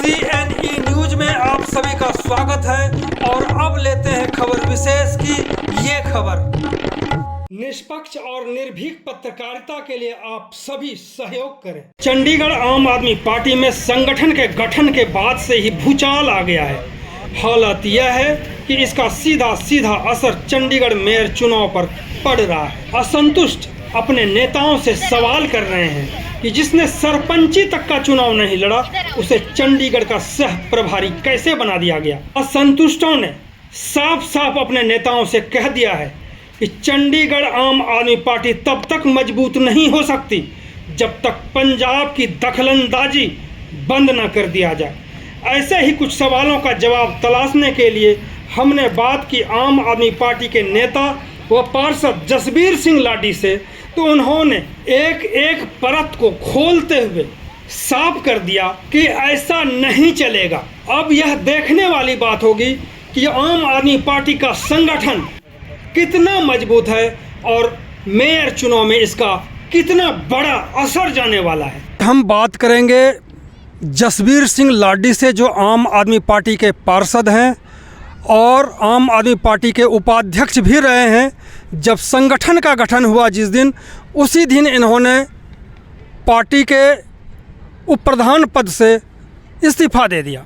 CNE news में आप सभी का स्वागत है और अब लेते हैं खबर विशेष की ये खबर। निष्पक्ष और निर्भीक पत्रकारिता के लिए आप सभी सहयोग करें। चंडीगढ़ आम आदमी पार्टी में संगठन के गठन के बाद से ही भूचाल आ गया है। हालत यह है कि इसका सीधा सीधा असर चंडीगढ़ मेयर चुनाव पर पड़ रहा है। असंतुष्ट अपने नेताओं से सवाल कर रहे हैं कि जिसने सरपंची तक का चुनाव नहीं लड़ा उसे चंडीगढ़ का सह प्रभारी कैसे बना दिया गया। असंतुष्टों ने साफ साफ अपने नेताओं से कह दिया है कि चंडीगढ़ आम आदमी पार्टी तब तक मजबूत नहीं हो सकती जब तक पंजाब की दखलंदाजी बंद न कर दिया जाए। ऐसे ही कुछ सवालों का जवाब तलाशने के लिए हमने बात की आम आदमी पार्टी के नेता व पार्षद जसबीर सिंह लाडी से, तो उन्होंने एक एक परत को खोलते हुए साफ कर दिया कि ऐसा नहीं चलेगा। अब यह देखने वाली बात होगी कि आम आदमी पार्टी का संगठन कितना मजबूत है और मेयर चुनाव में इसका कितना बड़ा असर जाने वाला है। हम बात करेंगे जसबीर सिंह लाडी से, जो आम आदमी पार्टी के पार्षद हैं और आम आदमी पार्टी के उपाध्यक्ष भी रहे हैं। जब संगठन का गठन हुआ जिस दिन, उसी दिन इन्होंने पार्टी के उप प्रधान पद से इस्तीफा दे दिया।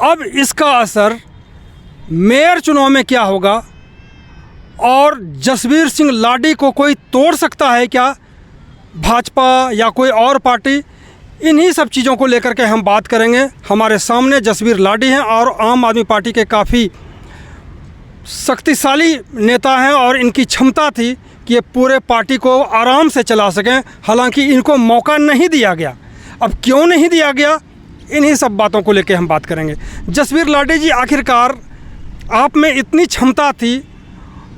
अब इसका असर मेयर चुनाव में क्या होगा और जसबीर सिंह लाडी को कोई तोड़ सकता है क्या, भाजपा या कोई और पार्टी, इन्हीं सब चीज़ों को लेकर के हम बात करेंगे। हमारे सामने जसबीर लाडी हैं और आम आदमी पार्टी के काफ़ी शक्तिशाली नेता हैं और इनकी क्षमता थी कि ये पूरे पार्टी को आराम से चला सकें। हालांकि इनको मौका नहीं दिया गया। अब क्यों नहीं दिया गया, इन्हीं सब बातों को लेकर हम बात करेंगे। जसबीर लाडी जी, आखिरकार आप में इतनी क्षमता थी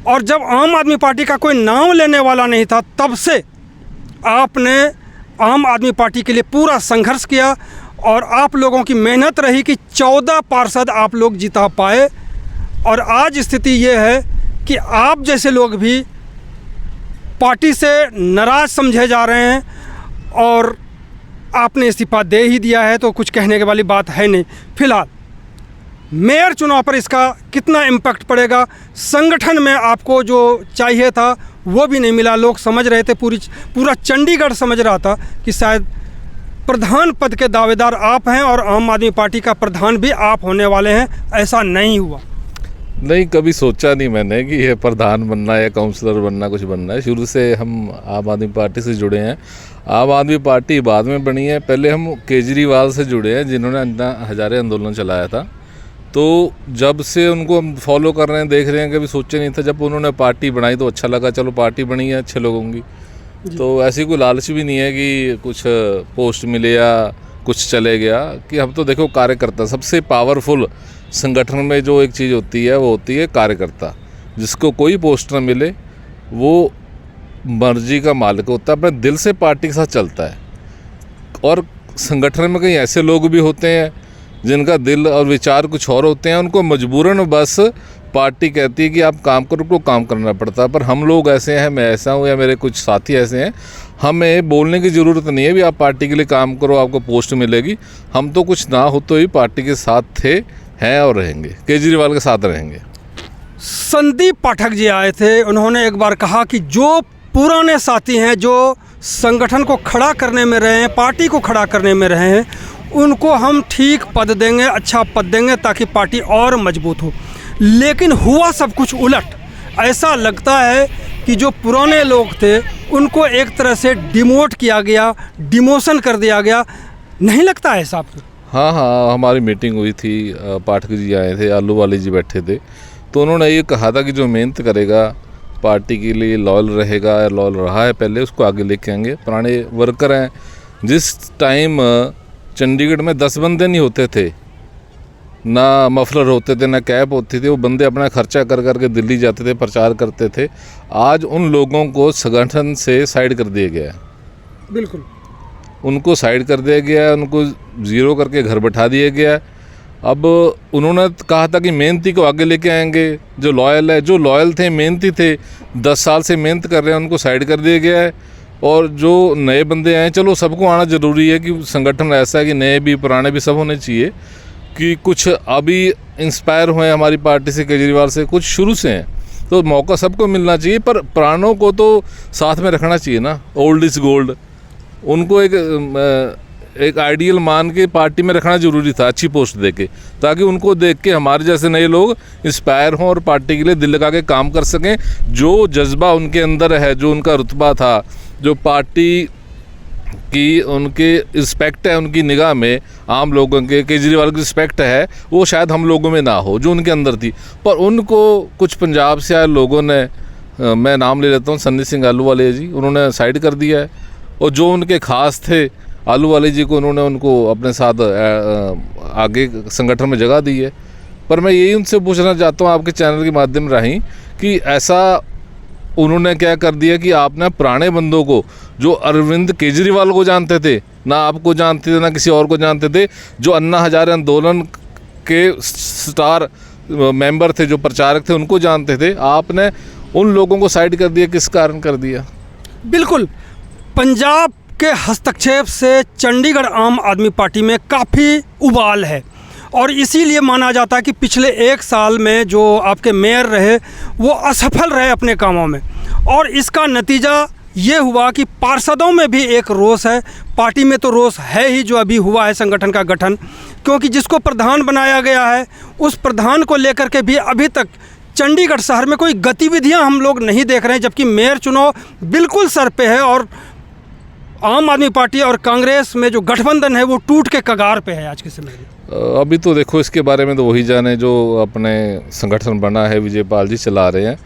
और जब आम आदमी पार्टी का कोई नाम लेने वाला नहीं था तब से आपने आम आदमी पार्टी के लिए पूरा संघर्ष किया और आप लोगों की मेहनत रही कि 14 पार्षद आप लोग जिता पाए। और आज स्थिति ये है कि आप जैसे लोग भी पार्टी से नाराज़ समझे जा रहे हैं और आपने इस्तीफा दे ही दिया है, तो कुछ कहने के वाली बात है नहीं। फिलहाल मेयर चुनाव पर इसका कितना इम्पैक्ट पड़ेगा, संगठन में आपको जो चाहिए था वो भी नहीं मिला। लोग समझ रहे थे, पूरा चंडीगढ़ समझ रहा था कि शायद प्रधान पद के दावेदार आप हैं और आम आदमी पार्टी का प्रधान भी आप होने वाले हैं। ऐसा नहीं हुआ। नहीं, कभी सोचा नहीं मैंने कि ये प्रधान बनना है या काउंसलर बनना, कुछ बनना है। शुरू से हम आम आदमी पार्टी से जुड़े हैं। आम आदमी पार्टी बाद में बनी है। पहले हम केजरीवाल से जुड़े हैं, जिन्होंने अन्ना हजारे आंदोलन चलाया था। तो जब से उनको हम फॉलो कर रहे हैं, देख रहे हैं, कभी सोचे नहीं था। जब उन्होंने पार्टी बनाई तो अच्छा लगा, चलो पार्टी बनी है अच्छे लोगों की, तो ऐसी कोई लालच भी नहीं है कि कुछ पोस्ट मिले या कुछ चले गया। कि हम तो देखो कार्यकर्ता, सबसे पावरफुल संगठन में जो एक चीज़ होती है वो होती है कार्यकर्ता। जिसको कोई पोस्ट न मिले वो मर्जी का मालिक होता है, अपने दिल से पार्टी के साथ चलता है। और संगठन में कई ऐसे लोग भी होते हैं जिनका दिल और विचार कुछ और होते हैं, उनको मजबूरन बस पार्टी कहती है कि आप काम करो, उनको काम करना पड़ता है। पर हम लोग ऐसे हैं, मैं ऐसा हूँ या मेरे कुछ साथी ऐसे हैं, हमें बोलने की ज़रूरत नहीं है भी आप पार्टी के लिए काम करो आपको पोस्ट मिलेगी। हम तो कुछ ना हो तो ही पार्टी के साथ थे, हैं और रहेंगे, केजरीवाल के साथ रहेंगे। संदीप पाठक जी आए थे, उन्होंने एक बार कहा कि जो पुराने साथी हैं, जो संगठन को खड़ा करने में रहे हैं, पार्टी को खड़ा करने में रहे हैं, उनको हम ठीक पद देंगे, अच्छा पद देंगे ताकि पार्टी और मजबूत हो। लेकिन हुआ सब कुछ उलट। ऐसा लगता है कि जो पुराने लोग थे उनको एक तरह से डिमोट किया गया, डिमोशन कर दिया गया। नहीं लगता है साहब? हाँ, हमारी मीटिंग हुई थी, पाठक जी आए थे, आलू वाली जी बैठे थे, तो उन्होंने ये कहा था कि जो मेहनत करेगा पार्टी के लिए, लॉयल रहेगा, लॉयल रहा है पहले, उसको आगे लेके आएंगे। पुराने वर्कर हैं। जिस टाइम चंडीगढ़ में 10 बंदे नहीं होते थे, ना मफलर होते थे, ना कैब होती थी, वो बंदे अपना खर्चा कर करके दिल्ली जाते थे, प्रचार करते थे। आज उन लोगों को संगठन से साइड कर दिया गया है। बिल्कुल, उनको साइड कर दिया गया है, उनको ज़ीरो करके घर बैठा दिया गया है। अब उन्होंने कहा था कि मेहनती को आगे लेके आएंगे, जो लॉयल है, जो लॉयल थे, मेहनती थे, 10 साल से मेहनत कर रहे हैं, उनको साइड कर दिया गया है। और जो नए बंदे आए, चलो सबको आना ज़रूरी है कि संगठन ऐसा है कि नए भी पुराने भी सब होने चाहिए, कि कुछ अभी इंस्पायर हुए हमारी पार्टी से, केजरीवाल से, कुछ शुरू से हैं, तो मौका सबको मिलना चाहिए, पर पुरानों को तो साथ में रखना चाहिए ना। ओल्ड इज़ गोल्ड, उनको एक आइडियल मान के पार्टी में रखना ज़रूरी था, अच्छी पोस्ट देके, ताकि उनको देख के हमारे जैसे नए लोग इंस्पायर हों और पार्टी के लिए दिल लगा के काम कर सकें। जो जज्बा उनके अंदर है, जो उनका रुतबा था, जो पार्टी की उनके रिस्पेक्ट है उनकी निगाह में, आम लोगों के, केजरीवाल की रिस्पेक्ट है, वो शायद हम लोगों में ना हो जो उनके अंदर थी। पर उनको कुछ पंजाब से आए लोगों ने, मैं नाम ले लेता हूँ, सन्नी सिंह आलूवालिया जी, उन्होंने साइड कर दिया है। और जो उनके खास थे आलूवालिया जी को, उन्होंने उनको अपने साथ आगे संगठन में जगह दी है। पर मैं यही उनसे पूछना चाहता हूँ आपके चैनल के माध्यम राਹੀਂ कि ऐसा उन्होंने क्या कर दिया कि आपने पुराने बंदों को, जो अरविंद केजरीवाल को जानते थे, ना आपको जानते थे ना किसी और को जानते थे, जो अन्ना हजारे आंदोलन के स्टार मेंबर थे, जो प्रचारक थे, उनको जानते थे, आपने उन लोगों को साइड कर दिया। किस कारण कर दिया? बिल्कुल, पंजाब के हस्तक्षेप से चंडीगढ़ आम आदमी पार्टी में काफ़ी उबाल है, और इसीलिए माना जाता है कि पिछले 1 साल में जो आपके मेयर रहे वो असफल रहे अपने कामों में, और इसका नतीजा ये हुआ कि पार्षदों में भी एक रोष है, पार्टी में तो रोष है ही जो अभी हुआ है संगठन का गठन, क्योंकि जिसको प्रधान बनाया गया है उस प्रधान को लेकर के भी अभी तक चंडीगढ़ शहर में कोई गतिविधियां हम लोग नहीं देख रहे हैं, जबकि मेयर चुनाव बिल्कुल सर पे है और आम आदमी पार्टी और कांग्रेस में जो गठबंधन है वो टूट के कगार पे है आज के समय में। अभी तो देखो, इसके बारे में तो वही जाने जो अपने संगठन बना है, विजयपाल जी चला रहे हैं।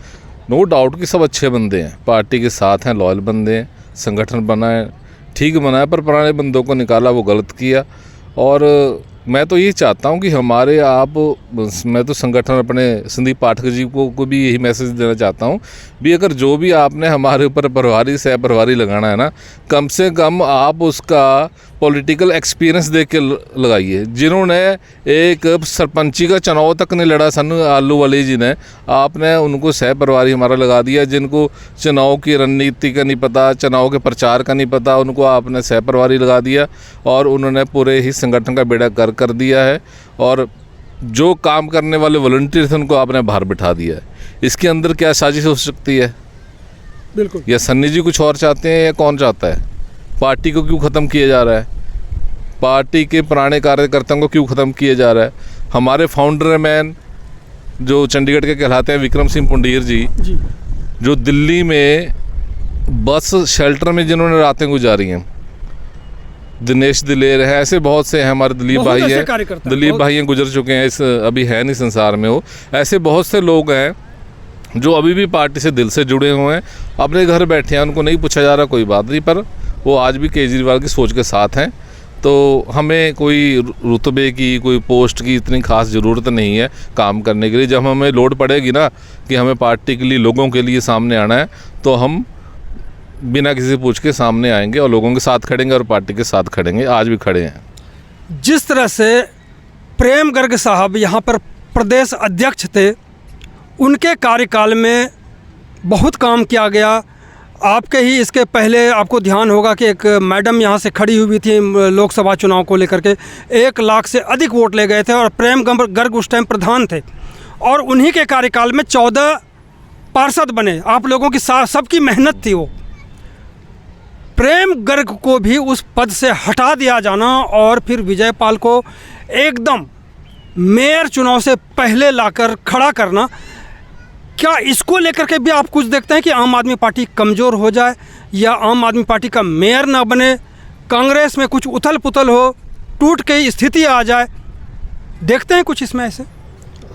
नो डाउट कि सब अच्छे बंदे हैं, पार्टी के साथ हैं, लॉयल बंदे हैं, संगठन बना है, ठीक बना है, पर पुराने बंदों को निकाला, वो गलत किया। और मैं तो यही चाहता हूं कि हमारे मैं तो संगठन अपने संदीप पाठक जी को भी यही मैसेज देना चाहता हूं भी, अगर जो भी आपने हमारे ऊपर प्रभारी सह प्रभारी लगाना है ना, कम से कम आप उसका पॉलिटिकल एक्सपीरियंस देख के लगाइए। जिन्होंने एक सरपंची का चुनाव तक नहीं लड़ा सन्नी आलूवालिया जी ने, आपने उनको सह प्रभारी हमारा लगा दिया। जिनको चुनाव की रणनीति का नहीं पता, चुनाव के प्रचार का नहीं पता, उनको आपने सह प्रभारी लगा दिया, और उन्होंने पूरे ही संगठन का बेड़ा कर दिया है। और जो काम करने वाले वॉलंटियर थे उनको आपने बाहर बिठा दिया है। इसके अंदर क्या साजिश हो सकती है? बिल्कुल, या सन्नी जी कुछ और चाहते हैं या कौन चाहता है? पार्टी को क्यों ख़त्म किया जा रहा है? पार्टी के पुराने कार्यकर्ताओं को क्यों ख़त्म किया जा रहा है? हमारे फाउंडर मैन जो चंडीगढ़ के कहलाते हैं, विक्रम सिंह पुंडीर जी, जो दिल्ली में बस शेल्टर में जिन्होंने रातें गुजारी हैं, दिनेश दिलेर है, ऐसे बहुत से हैं, हमारे दिलीप भाई हैं, दिलीप भाई हैं, गुजर चुके हैं, इस अभी है नहीं संसार में वो। ऐसे बहुत से लोग हैं जो अभी भी पार्टी से दिल से जुड़े हुए हैं, अपने घर बैठे हैं, उनको नहीं पूछा जा रहा, कोई बात नहीं, पर वो आज भी केजरीवाल की सोच के साथ हैं। तो हमें कोई रुतबे की, कोई पोस्ट की इतनी खास ज़रूरत नहीं है काम करने के लिए। जब हमें लोड पड़ेगी ना कि हमें पार्टी के लिए, लोगों के लिए सामने आना है, तो हम बिना किसी पूछ के सामने आएंगे और लोगों के साथ खड़ेंगे और पार्टी के साथ खड़ेंगे। आज भी खड़े हैं। जिस तरह से प्रेम गर्ग साहब यहाँ पर प्रदेश अध्यक्ष थे, उनके कार्यकाल में बहुत काम किया गया। आपके ही इसके पहले आपको ध्यान होगा कि एक मैडम यहाँ से खड़ी हुई थी लोकसभा चुनाव को लेकर के, 1 लाख से अधिक वोट ले गए थे, और प्रेम गर्ग उस टाइम प्रधान थे, और उन्हीं के कार्यकाल में 14 पार्षद बने। आप लोगों की सबकी मेहनत थी वो। प्रेम गर्ग को भी उस पद से हटा दिया जाना और फिर विजयपाल को एकदम मेयर चुनाव से पहले लाकर खड़ा करना, क्या इसको लेकर के भी आप कुछ देखते हैं कि आम आदमी पार्टी कमज़ोर हो जाए या आम आदमी पार्टी का मेयर ना बने, कांग्रेस में कुछ उथल पुथल हो, टूट के स्थिति आ जाए? देखते हैं कुछ इसमें ऐसे?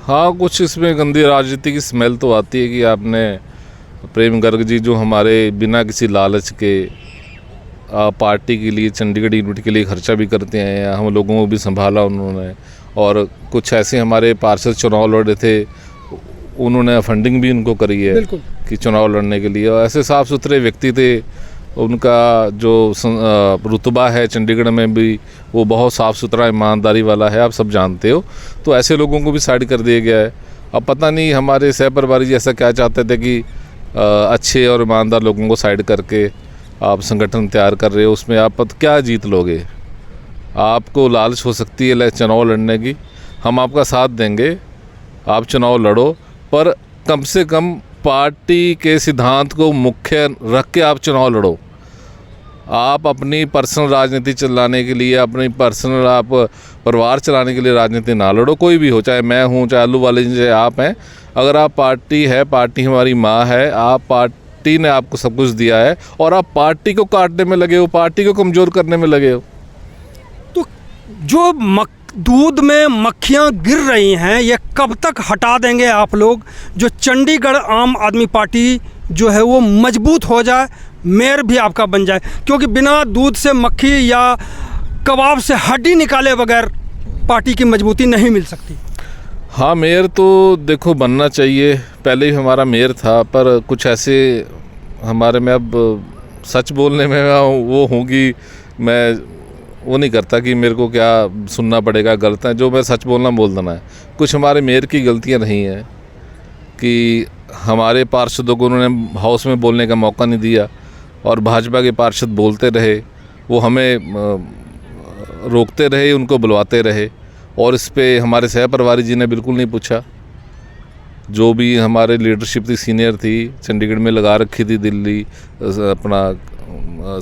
हाँ, कुछ इसमें गंदी राजनीति की स्मेल तो आती है कि आपने प्रेम गर्ग जी, जो हमारे बिना किसी लालच के पार्टी के लिए, चंडीगढ़ यूनिट के लिए खर्चा भी करते हैं, हम लोगों को भी संभाला उन्होंने। और कुछ ऐसे हमारे पार्षद चुनाव लड़े थे, उन्होंने फंडिंग भी उनको करी है कि चुनाव लड़ने के लिए। और ऐसे साफ़ सुथरे व्यक्ति थे, उनका जो रुतबा है चंडीगढ़ में भी वो बहुत साफ़ सुथरा, ईमानदारी वाला है, आप सब जानते हो। तो ऐसे लोगों को भी साइड कर दिया गया है। अब पता नहीं हमारे सह प्रभारी जी ऐसा क्या चाहते थे कि अच्छे और ईमानदार लोगों को साइड करके आप संगठन तैयार कर रहे हो, उसमें आप क्या जीत लोगे? आपको लालच हो सकती है चुनाव लड़ने की, हम आपका साथ देंगे, आप चुनाव लड़ो, पर कम से कम पार्टी के सिद्धांत को मुख्य रख के आप चुनाव लड़ो। आप अपनी पर्सनल राजनीति चलाने के लिए, अपनी पर्सनल आप परिवार चलाने के लिए राजनीति ना लड़ो। कोई भी हो, चाहे मैं हूँ, चाहे आलू वाले जी, चाहे आप हैं। अगर आप पार्टी है, पार्टी हमारी माँ है, आप पार्टी ने आपको सब कुछ दिया है और आप पार्टी को काटने में लगे हो, पार्टी को कमज़ोर करने में लगे हो। तो जो दूध में मक्खियां गिर रही हैं, ये कब तक हटा देंगे आप लोग, जो चंडीगढ़ आम आदमी पार्टी जो है वो मजबूत हो जाए, मेयर भी आपका बन जाए? क्योंकि बिना दूध से मक्खी या कबाब से हड्डी निकाले बगैर पार्टी की मजबूती नहीं मिल सकती। हाँ, मेयर तो देखो बनना चाहिए, पहले भी हमारा मेयर था, पर कुछ ऐसे हमारे में अब सच बोलने में वो होंगी, मैं वो नहीं करता कि मेरे को क्या सुनना पड़ेगा, गलत है, जो मैं सच बोलना बोल देना है। कुछ हमारे मेयर की गलतियां नहीं हैं कि हमारे पार्षदों को उन्होंने हाउस में बोलने का मौका नहीं दिया और भाजपा के पार्षद बोलते रहे, वो हमें रोकते रहे, उनको बुलवाते रहे, और इस पे हमारे सहप्रभारी जी ने बिल्कुल नहीं पूछा। जो भी हमारे लीडरशिप थी, सीनियर थी, चंडीगढ़ में लगा रखी थी दिल्ली अपना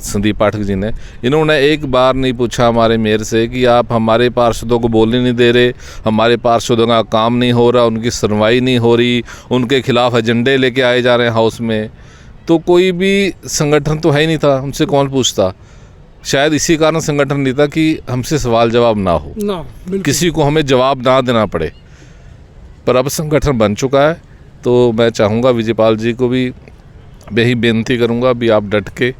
संदीप पाठक जी ने, इन्होंने एक बार नहीं पूछा हमारे मेयर से कि आप हमारे पार्षदों को बोलने नहीं दे रहे, हमारे पार्षदों का काम नहीं हो रहा, उनकी सुनवाई नहीं हो रही, उनके खिलाफ एजेंडे लेके आए जा रहे हैं हाउस में। तो कोई भी संगठन तो है ही नहीं था, हमसे कौन पूछता? शायद इसी कारण संगठन नहीं था कि हमसे सवाल जवाब ना हो, किसी को हमें जवाब ना देना पड़े। पर अब संगठन बन चुका है, तो मैं चाहूँगा विजयपाल जी को भी यही बेनती करूँगा भी आप डट के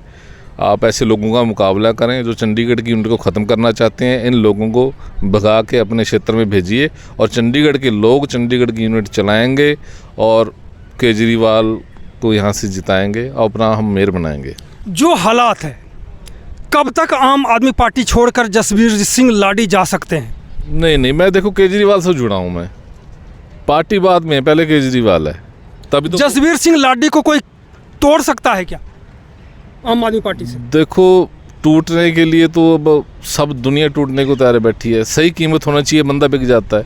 आप ऐसे लोगों का मुकाबला करें जो चंडीगढ़ की यूनिट को ख़त्म करना चाहते हैं। इन लोगों को भगा के अपने क्षेत्र में भेजिए और चंडीगढ़ के लोग चंडीगढ़ की यूनिट चलाएंगे और केजरीवाल को यहाँ से जिताएंगे और अपना हम मेयर बनाएंगे। जो हालात है, कब तक आम आदमी पार्टी छोड़कर जसबीर सिंह लाडी जा सकते हैं? नहीं, मैं देखो केजरीवाल से जुड़ा हूँ, मैं पार्टी बाद में, पहले केजरीवाल है, तभी तो। जसबीर सिंह लाडी को कोई तोड़ सकता है क्या आम आदमी पार्टी से? देखो, टूटने के लिए तो अब सब दुनिया टूटने को तैयार बैठी है, सही कीमत होना चाहिए, बंदा बिक जाता है।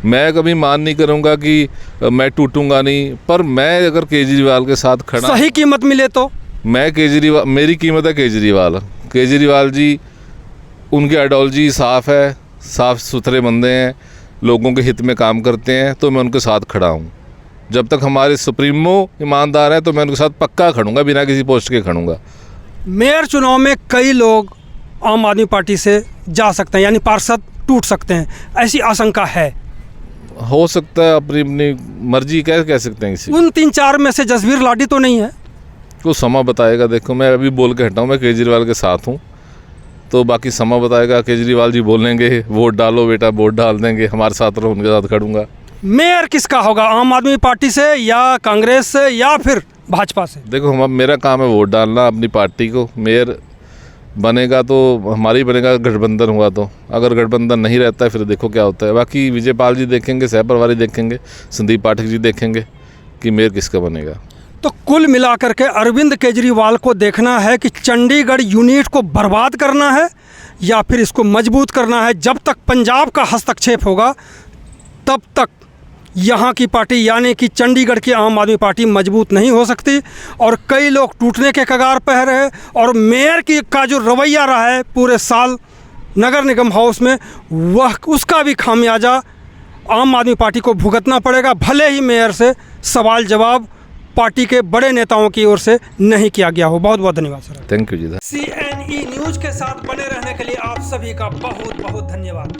मैं कभी मान नहीं करूंगा कि मैं टूटूंगा नहीं, पर मैं अगर केजरीवाल के साथ खड़ा, सही कीमत मिले तो मैं केजरीवाल, मेरी कीमत है केजरीवाल जी, उनकी आइडियोलॉजी साफ़ है, साफ़ सुथरे बंदे हैं, लोगों के हित में काम करते हैं, तो मैं उनके साथ खड़ा हूँ। जब तक हमारे सुप्रीमो ईमानदार हैं तो मैं उनके साथ पक्का खड़ूंगा, बिना किसी पोस्ट के खड़ूंगा। मेयर चुनाव में कई लोग आम आदमी पार्टी से जा सकते हैं, यानी पार्षद टूट सकते हैं, ऐसी आशंका है? हो सकता है, अपनी अपनी मर्जी कह सकते हैं किसी। उन 3-4 में से जसबीर लाडी तो नहीं है? तो समय बताएगा। देखो, मैं अभी बोल के हटाऊँ, मैं केजरीवाल के साथ हूँ, तो बाकी समय बताएगा। केजरीवाल जी बोलेंगे वोट डालो बेटा, वोट डाल देंगे, हमारे साथ रहो, उनके साथ खड़ूंगा। मेयर किसका होगा, आम आदमी पार्टी से या कांग्रेस से या फिर भाजपा से? देखो, मेरा काम है वोट डालना अपनी पार्टी को। मेयर बनेगा तो हमारी बनेगा, गठबंधन हुआ तो। अगर गठबंधन नहीं रहता है फिर देखो क्या होता है। बाकी विजयपाल जी देखेंगे, सहप्रभारी देखेंगे, संदीप पाठक जी देखेंगे कि मेयर किसका बनेगा। तो कुल मिलाकर के अरविंद केजरीवाल को देखना है कि चंडीगढ़ यूनिट को बर्बाद करना है या फिर इसको मजबूत करना है। जब तक पंजाब का हस्तक्षेप होगा तब तक यहाँ की पार्टी यानी कि चंडीगढ़ की आम आदमी पार्टी मजबूत नहीं हो सकती और कई लोग टूटने के कगार पर है। और मेयर का जो रवैया रहा है पूरे साल नगर निगम हाउस में, वह उसका भी खामियाजा आम आदमी पार्टी को भुगतना पड़ेगा, भले ही मेयर से सवाल जवाब पार्टी के बड़े नेताओं की ओर से नहीं किया गया हो। बहुत बहुत धन्यवाद सर। थैंक यू जी। CNE न्यूज़ के साथ बने रहने के लिए आप सभी का बहुत बहुत धन्यवाद।